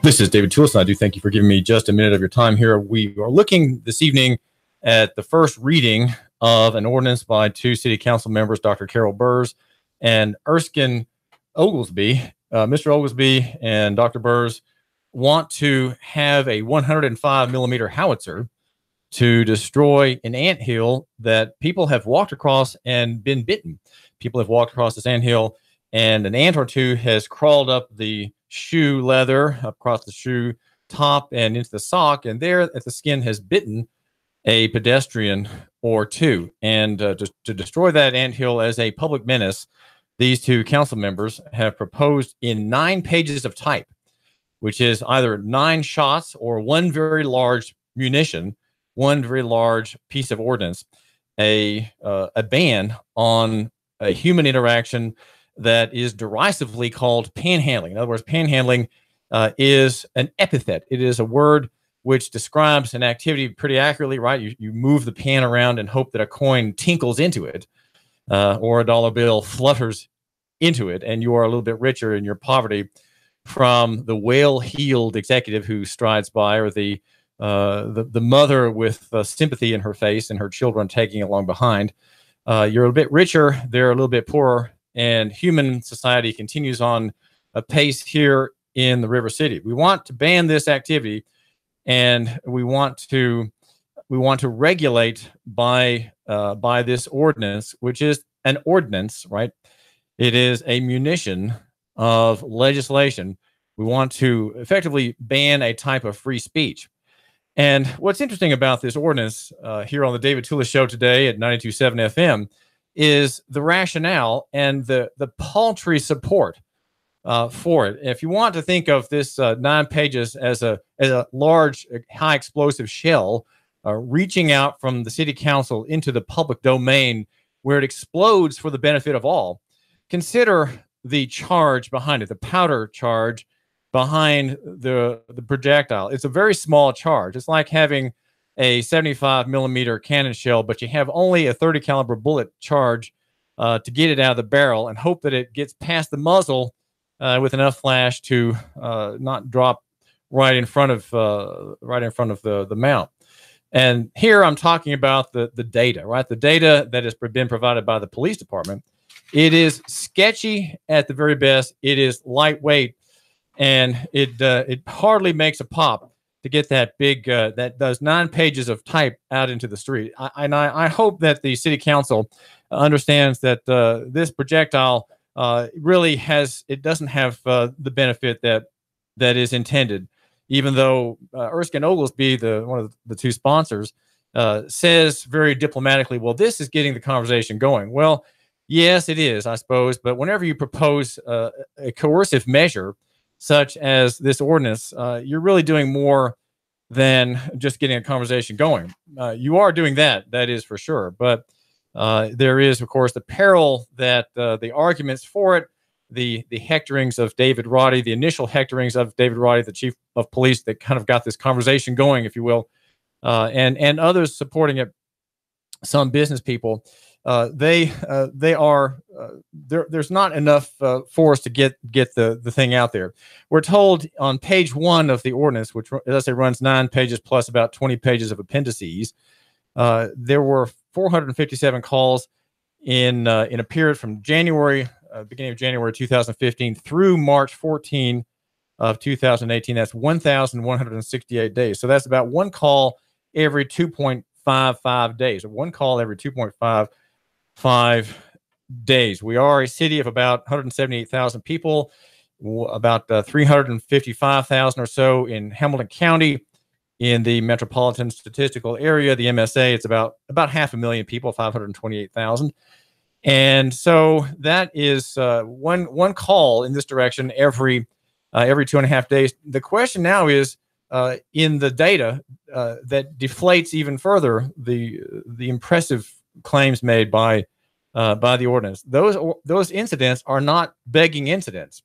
This is David Tullis, and I do thank you for giving me just a minute of your time here. We are looking this evening at the first reading of an ordinance by two city council members, Dr. Carol Berz and Erskine Oglesby. Mr. Oglesby and Dr. Berz want to have a 105 millimeter howitzer to destroy an anthill that people have walked across and been bitten. People have walked across this anthill, and an ant or two has crawled up the shoe leather, across the shoe top and into the sock, and there at the skin has bitten a pedestrian or two. And to destroy that anthill as a public menace, these two council members have proposed in 9 pages of type, which is either 9 shots or one very large munition, one very large piece of ordnance, a ban on a human interaction that is derisively called panhandling. In other words, panhandling is an epithet. It is a word which describes an activity pretty accurately, right? You move the pan around and hope that a coin tinkles into it, or a dollar bill flutters into it, and you are a little bit richer in your poverty from the whale-heeled executive who strides by, or the mother with sympathy in her face and her children tagging along behind. You're a bit richer, they're a little bit poorer, and human society continues on a pace here in the River City. We want to ban this activity, and we want to regulate by this ordinance, which is an ordinance, right? It is a munition of legislation. We want to effectively ban a type of free speech. And what's interesting about this ordinance here on the David Tullis Show today at 92.7 FM is the rationale and the paltry support for it. If you want to think of this 9 pages as a large, high explosive shell reaching out from the city council into the public domain where it explodes for the benefit of all, consider the charge behind it, the powder charge behind the projectile. It's a very small charge. It's like having a 75 millimeter cannon shell, but you have only a 30 caliber bullet charge to get it out of the barrel and hope that it gets past the muzzle with enough flash to not drop right in front of the mount. And here I'm talking about the data, right? The data that has been provided by the police department. It is sketchy at the very best. It is lightweight, and it hardly makes a pop to get that big, those 9 pages of type out into the street. I hope that the city council understands that this projectile really doesn't have the benefit that is intended, even though Erskine Oglesby, one of the two sponsors, says very diplomatically, well, this is getting the conversation going. Well, yes, it is, I suppose, but whenever you propose a coercive measure such as this ordinance, you're really doing more than just getting a conversation going. You are doing that is for sure. But there is, of course, the peril that the arguments for it, the hectorings of David Roddy, the initial hectorings of David Roddy, the chief of police, that kind of got this conversation going, if you will, and others supporting it, some business people. There's not enough force to get the thing out there. We're told on page 1 of the ordinance, which, as I say, runs 9 pages plus about 20 pages of appendices, there were 457 calls in a period from beginning of January 2015 through March 14 of 2018. That's 1,168 days. So that's about 1 call every 2.55 days, or 1 call every 2.55 days. We are a city of about 178,000 people, about 355,000 or so in Hamilton County. In the Metropolitan Statistical Area, the MSA, it's about 500,000 people, 528,000. And so that is one call in this direction every 2.5 days. The question now is, in the data that deflates even further the impressive claims made by the ordinance. Those incidents are not begging incidents.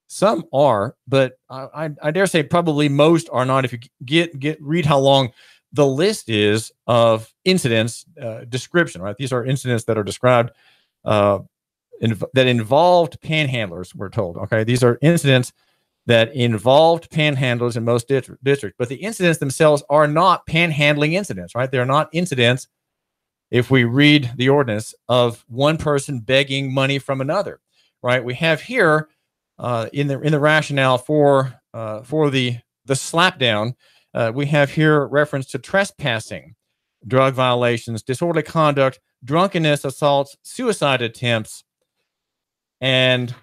Some are, but I dare say probably most are not. If you read how long the list is of incidents description, right? These are incidents that are described that involved panhandlers, we're told. Okay, these are incidents that involved panhandlers in most districts, but the incidents themselves are not panhandling incidents, right? They're not incidents, if we read the ordinance, of one person begging money from another, right? We have here in the rationale for the slapdown, we have here reference to trespassing, drug violations, disorderly conduct, drunkenness, assaults, suicide attempts, and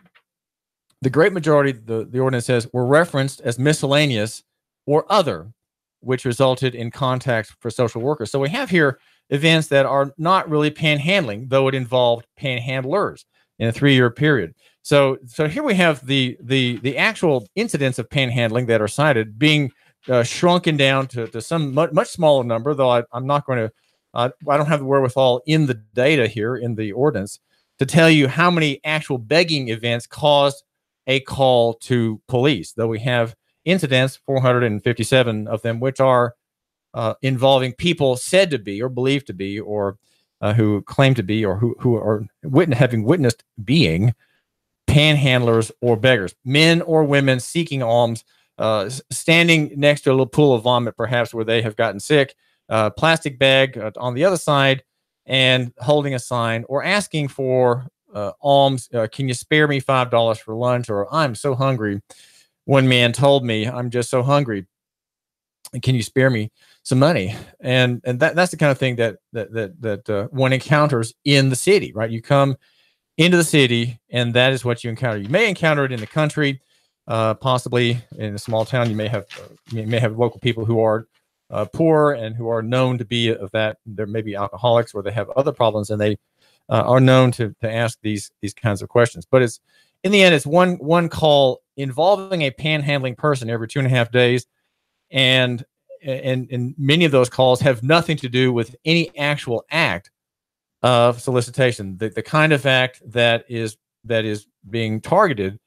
the great majority, the ordinance says, were referenced as miscellaneous or other, which resulted in contact for social workers. So we have here events that are not really panhandling, though it involved panhandlers in a 3-year period. So here we have the actual incidents of panhandling that are cited being shrunken down to some much smaller number, though I'm not going to, I don't have the wherewithal in the data here in the ordinance to tell you how many actual begging events caused a call to police, though we have incidents, 457 of them, which are involving people said to be or believed to be or who claim to be or who are having witnessed being panhandlers or beggars, men or women seeking alms, standing next to a little pool of vomit, perhaps where they have gotten sick, plastic bag on the other side, and holding a sign or asking for alms. Can you spare me $5 for lunch? Or I'm so hungry. One man told me, I'm just so hungry. Can you spare me some money? And that's the kind of thing that one encounters in the city, right? You come into the city, and that is what you encounter. You may encounter it in the country, possibly in a small town. You may have local people who are poor and who are known to be of that. There may be alcoholics or they have other problems, and they are known to ask these kinds of questions. But it's in the end, it's one call involving a panhandling person every 2.5 days, and many of those calls have nothing to do with any actual act of solicitation. The kind of act that is being targeted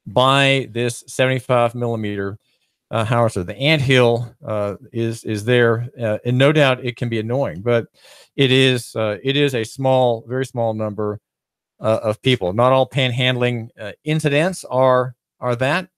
by this 75 millimeter howitzer. The anthill is there, and no doubt it can be annoying, but it is a small, very small number of people. Not all panhandling incidents are that,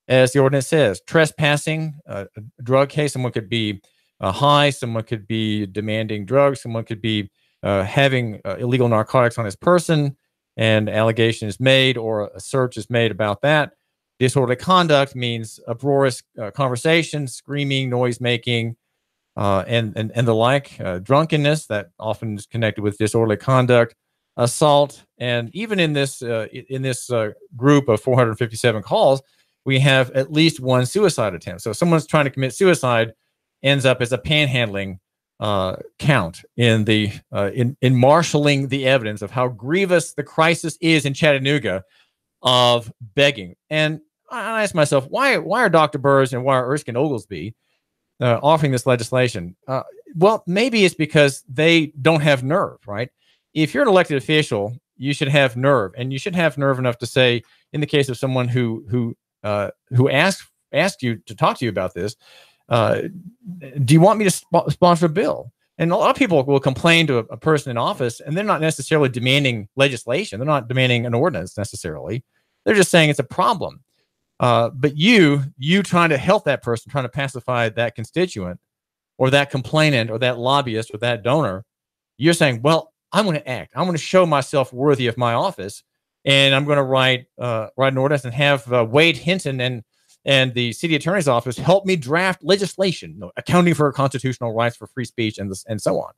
as the ordinance says. Trespassing, a drug case, someone could be high, someone could be demanding drugs, someone could be having illegal narcotics on his person, and allegation is made or a search is made about that. Disorderly conduct means uproarious conversation, screaming, noise making, and the like. Drunkenness, that often is connected with disorderly conduct. Assault, and even in this group of 457 calls, we have at least one suicide attempt. So someone's trying to commit suicide ends up as a panhandling count in the in marshaling the evidence of how grievous the crisis is in Chattanooga of begging. And I ask myself, why are Dr. Berz and why are Erskine Oglesby offering this legislation? Well, maybe it's because they don't have nerve, right? If you're an elected official, you should have nerve, and you should have nerve enough to say, in the case of someone who asked you to talk to you about this, do you want me to sponsor a bill? And a lot of people will complain to a person in office, and they're not necessarily demanding legislation. They're not demanding an ordinance necessarily. They're just saying it's a problem. But you trying to help that person, trying to pacify that constituent or that complainant or that lobbyist or that donor, you're saying, well, I'm going to act. I'm going to show myself worthy of my office, and I'm going to write an ordinance and have Wade Hinton and the city attorney's office help me draft legislation, accounting for constitutional rights for free speech and so on.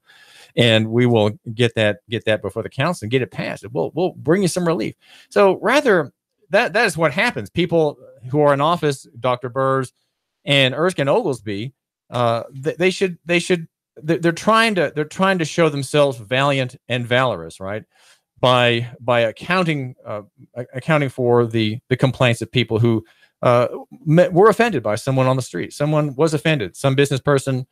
And we will get that before the council and get it passed. We'll bring you some relief. So rather, that is what happens. People who are in office, Dr. Berz and Erskine Oglesby, they're trying to show themselves valiant and valorous, right? By accounting for the complaints of people who were offended by someone on the street. Someone was offended. Some business person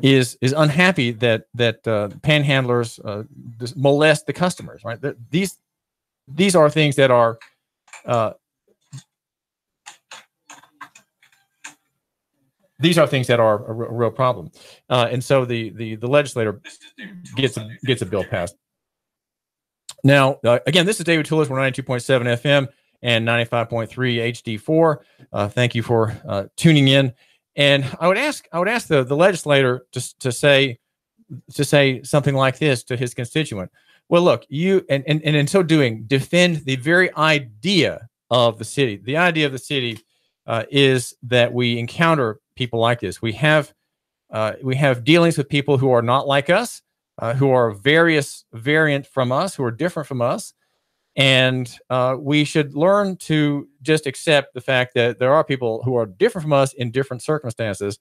is unhappy that panhandlers molest the customers, right? These are things that are a real problem, and so the legislator gets a bill passed. Now, again, this is David Toulis. We're 92.7 FM. and 95.3 HD4. Thank you for tuning in. And I would ask the legislator to say something like this to his constituent. Well, look, you and in so doing, defend the very idea of the city. The idea of the city is that we encounter people like this. We have dealings with people who are not like us, who are variant from us, who are different from us, and we should learn to just accept the fact that there are people who are different from us in different circumstances,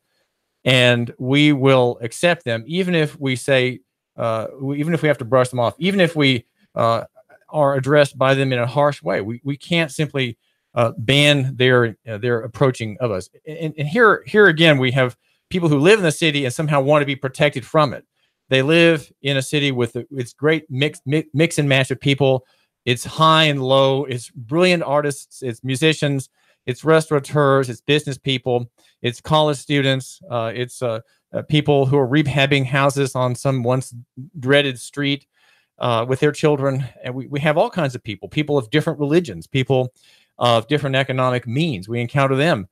and we will accept them, even if we say, even if we have to brush them off, even if we are addressed by them in a harsh way. We can't simply ban their approaching of us. And here again, we have people who live in the city and somehow want to be protected from it. They live in a city with its great mix and match of people. It's high and low. It's brilliant artists. It's musicians. It's restaurateurs. It's business people. It's college students. It's people who are rehabbing houses on some once dreaded street with their children. And we have all kinds of people of different religions, people of different economic means. We encounter them.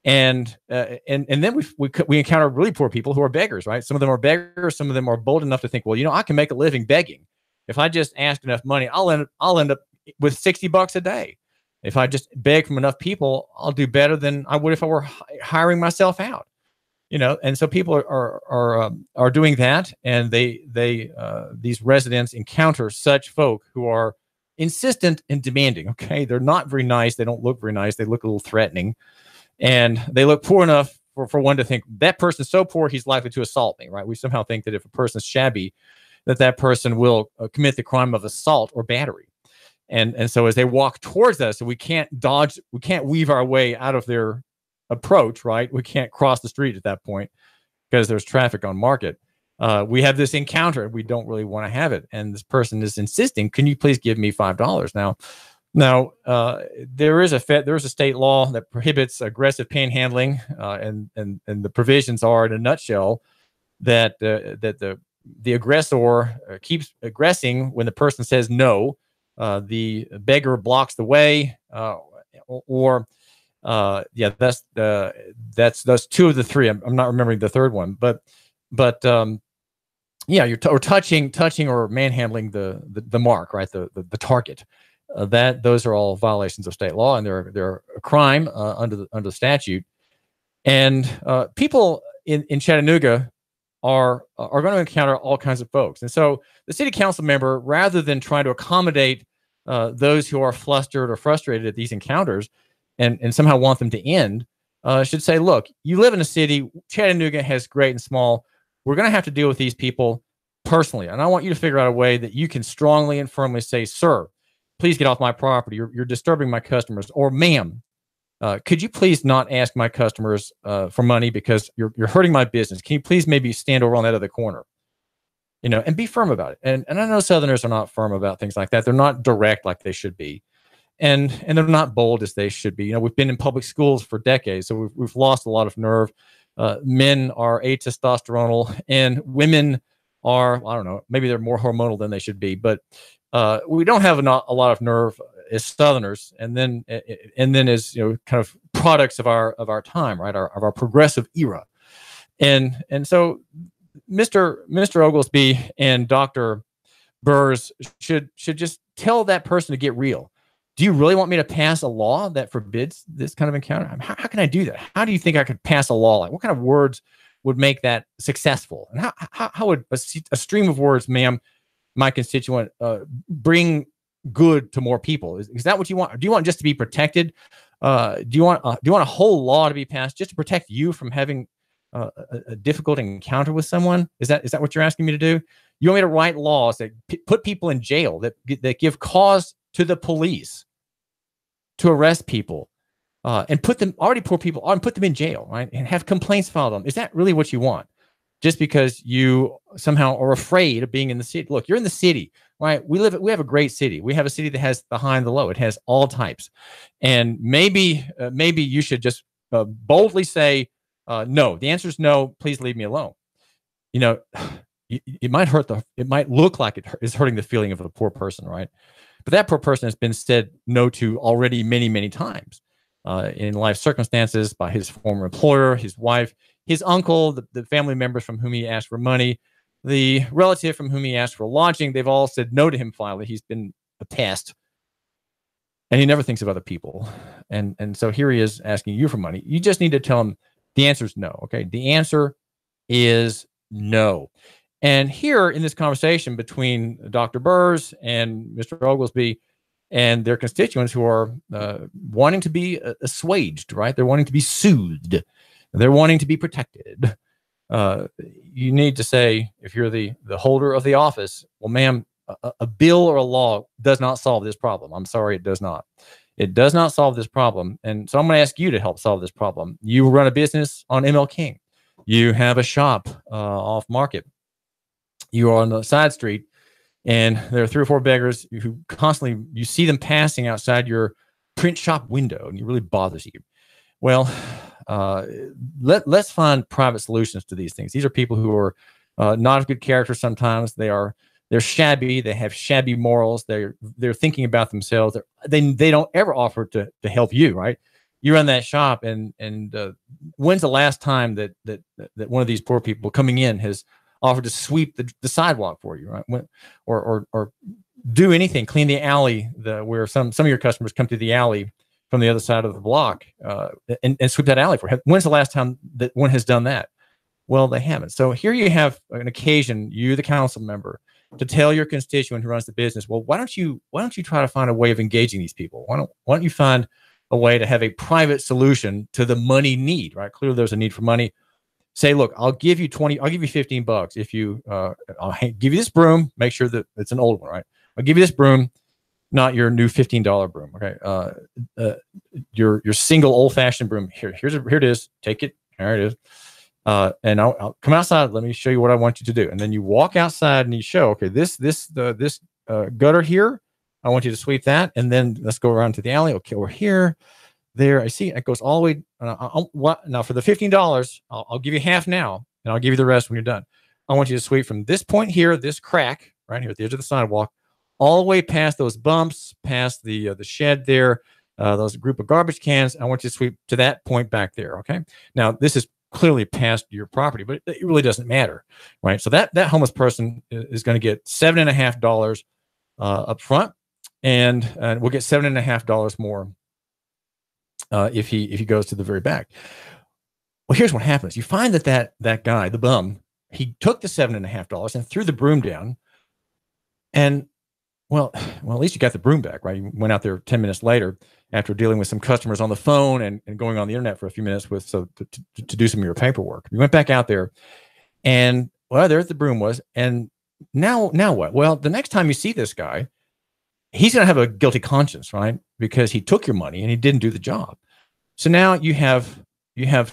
And then we encounter really poor people who are beggars, right? Some of them are beggars. Some of them are bold enough to think, well, I can make a living begging. If I just ask enough money, I'll end up with $60 a day. If I just beg from enough people, I'll do better than I would if I were hiring myself out. And so people are doing that, and these residents encounter such folk who are insistent and demanding. Okay, they're not very nice. They don't look very nice. They look a little threatening, and they look poor enough for one to think that person's so poor he's likely to assault me. Right? We somehow think that if a person's shabby, that person will commit the crime of assault or battery. And so as they walk towards us, we can't weave our way out of their approach, right? We can't cross the street at that point because there's traffic on Market. We have this encounter. We don't really want to have it. And this person is insisting, can you please give me $5? Now, there is a state law that prohibits aggressive panhandling, and the provisions are, in a nutshell, that the aggressor keeps aggressing when the person says no. The beggar blocks the way, that's two of the three. I'm not remembering the third one, but you're touching or manhandling the mark, right? The target. Those are all violations of state law, and they're a crime under the statute. And people in Chattanooga are going to encounter all kinds of folks. And so the city council member, rather than trying to accommodate those who are flustered or frustrated at these encounters and somehow want them to end, should say, look, you live in a city. Chattanooga has great and small. We're going to have to deal with these people personally. And I want you to figure out a way that you can strongly and firmly say, sir, please get off my property. You're disturbing my customers. Or ma'am, could you please not ask my customers for money because you're hurting my business? Can you please maybe stand over on that other corner? And be firm about it. And I know Southerners are not firm about things like that. They're not direct like they should be. And they're not bold as they should be. We've been in public schools for decades, so we've lost a lot of nerve. Men are atestosteronal, and women are, I don't know, maybe they're more hormonal than they should be. But we don't have a lot of nerve as Southerners, and then as kind of products of our time, right? Of our progressive era, and so Mr. Oglesby and Dr. Berz should just tell that person to get real. Do you really want me to pass a law that forbids this kind of encounter? I mean, how can I do that? How do you think I could pass a law? Like, what kind of words would make that successful? And how would a stream of words, ma'am, my constituent, bring good to more people? Is that what you want? Or do you want just to be protected? Do you want a whole law to be passed just to protect you from having a difficult encounter with someone? Is that what you're asking me to do? You want me to write laws that put people in jail, that give cause to the police to arrest people, and put them, already poor people, and put them in jail, right? And have complaints filed on them? Is that really what you want? Just because you somehow are afraid of being in the city? Look, you're in the city, right? We have a great city. We have a city that has the high and the low. It has all types. And maybe you should just boldly say, no. The answer is no. Please leave me alone. It might look like it is hurting the feeling of a poor person, right? But that poor person has been said no to already many, many times in life circumstances by his former employer, his wife, his uncle, the family members from whom he asked for money, the relative from whom he asked for lodging. They've all said no to him finally. He's been a pest. And he never thinks of other people. And so here he is asking you for money. You just need to tell him the answer is no. Okay. The answer is no. And here in this conversation between Dr. Berz and Mr. Oglesby and their constituents who are wanting to be assuaged, right? They're wanting to be soothed. They're wanting to be protected. You need to say, if you're the holder of the office, well, ma'am, a bill or a law does not solve this problem. I'm sorry, it does not. It does not solve this problem. And so I'm going to ask you to help solve this problem. You run a business on ML King. You have a shop off market. You are on the side street, and there are 3 or 4 beggars who constantly, you see them passing outside your print shop window, and it really bothers you. Well, let's find private solutions to these things. These are people who are not of good character sometimes. They're shabby. They have shabby morals. They're thinking about themselves. They don't ever offer to help you, right? You run that shop, and when's the last time that one of these poor people coming in has offered to sweep the sidewalk for you, right? Or do anything, clean the alley where some of your customers come through the alley from the other side of the block and sweep that alley for you. When's the last time that one has done that? Well, they haven't. So here you have an occasion, you, the council member, to tell your constituent who runs the business, well, why don't you try to find a way of engaging these people? Why don't you find a way to have a private solution to the money need, right? Clearly there's a need for money. Say, look, I'll give you $15 if you, I'll give you this broom, make sure that it's an old one, right? I'll give you this broom, not your new $15 broom, okay? Your single old-fashioned broom, here it is, take it, there it is. And I'll come outside. Let me show you what I want you to do. And then you walk outside and you show, okay, this gutter here, I want you to sweep that. And then let's go around to the alley. Okay, we're here, there. I see it goes all the way. Now for the $15, I'll give you half now, and I'll give you the rest when you're done. I want you to sweep from this point here, this crack right here at the edge of the sidewalk, all the way past those bumps, past the shed there, those group of garbage cans. I want you to sweep to that point back there. Okay. Now this is clearly past your property, but it really doesn't matter, right? So that homeless person is going to get $7.50 up front, and we'll get $7.50 more if he goes to the very back. Well, here's what happens: you find that guy, the bum, he took the $7.50 and threw the broom down, and well, at least you got the broom back, right? You went out there 10 minutes later after dealing with some customers on the phone and going on the internet for a few minutes to do some of your paperwork. You went back out there, and well, there the broom was. And now what? Well, the next time you see this guy, he's going to have a guilty conscience, right? Because he took your money and he didn't do the job. So now you have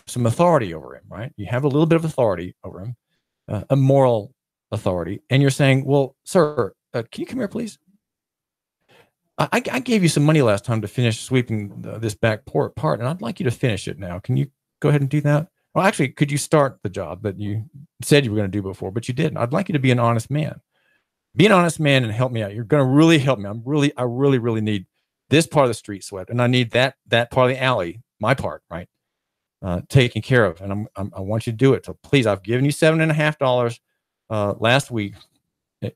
some authority over him, right? You have a little bit of authority over him, a moral authority. And you're saying, well, sir, can you come here, please? I gave you some money last time to finish sweeping this back part, and I'd like you to finish it now. Can you go ahead and do that? Well, actually, could you start the job that you said you were going to do before, but you didn't? I'd like you to be an honest man. Be an honest man and help me out. You're going to really help me. I really need this part of the street swept, and I need that part of the alley, my part, right, taken care of. And I want you to do it. So please, I've given you $7.50 last week.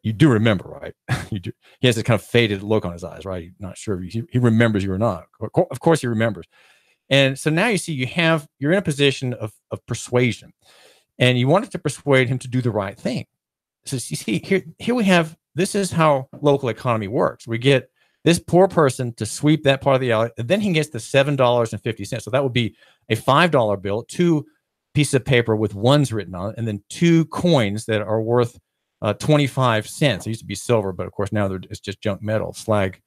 You do remember, right? You do. He has this kind of faded look on his eyes, right? He's not sure if he remembers you or not. Of course he remembers. And so now you see you're in a position of persuasion, and you wanted to persuade him to do the right thing. So you see here we have, this is how local economy works. We get this poor person to sweep that part of the alley, and then he gets the $7.50. So that would be a $5 bill, 2 pieces of paper with ones written on it, and then 2 coins that are worth 25 cents. It used to be silver, but of course now it's just junk metal, slag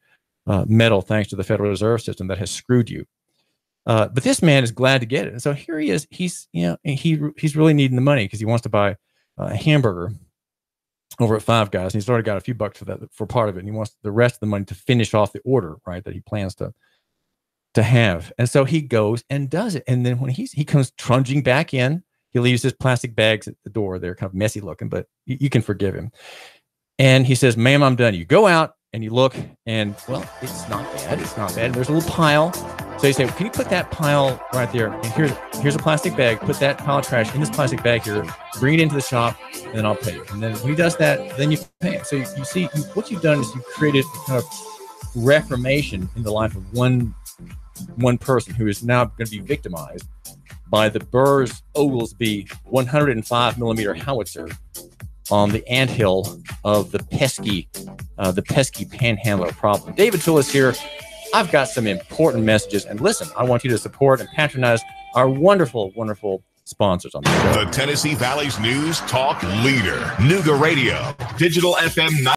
metal, thanks to the Federal Reserve System that has screwed you. But this man is glad to get it. And so here he is. He's really needing the money because he wants to buy a hamburger over at Five Guys, and he's already got a few bucks for part of it, and he wants the rest of the money to finish off the order, right, that he plans to have. And so he goes and does it. And then when he comes trudging back in, he leaves his plastic bags at the door. They're kind of messy looking, but you can forgive him. And he says, ma'am, I'm done. You go out and you look, and well, it's not bad. It's not bad. There's a little pile. So you say, well, can you put that pile right there? And here's a plastic bag. Put that pile of trash in this plastic bag here. Bring it into the shop, and then I'll pay you. And then when he does that, then you pay him. So you see, what you've done is you've created a kind of reformation in the life of one person who is now going to be victimized by the Berz Oglesby 105 millimeter howitzer on the anthill of the pesky panhandler problem. David Phillips here. I've got some important messages, and listen, I want you to support and patronize our wonderful, wonderful sponsors on the show. The Tennessee Valley's news talk leader, Nuga Radio, Digital FM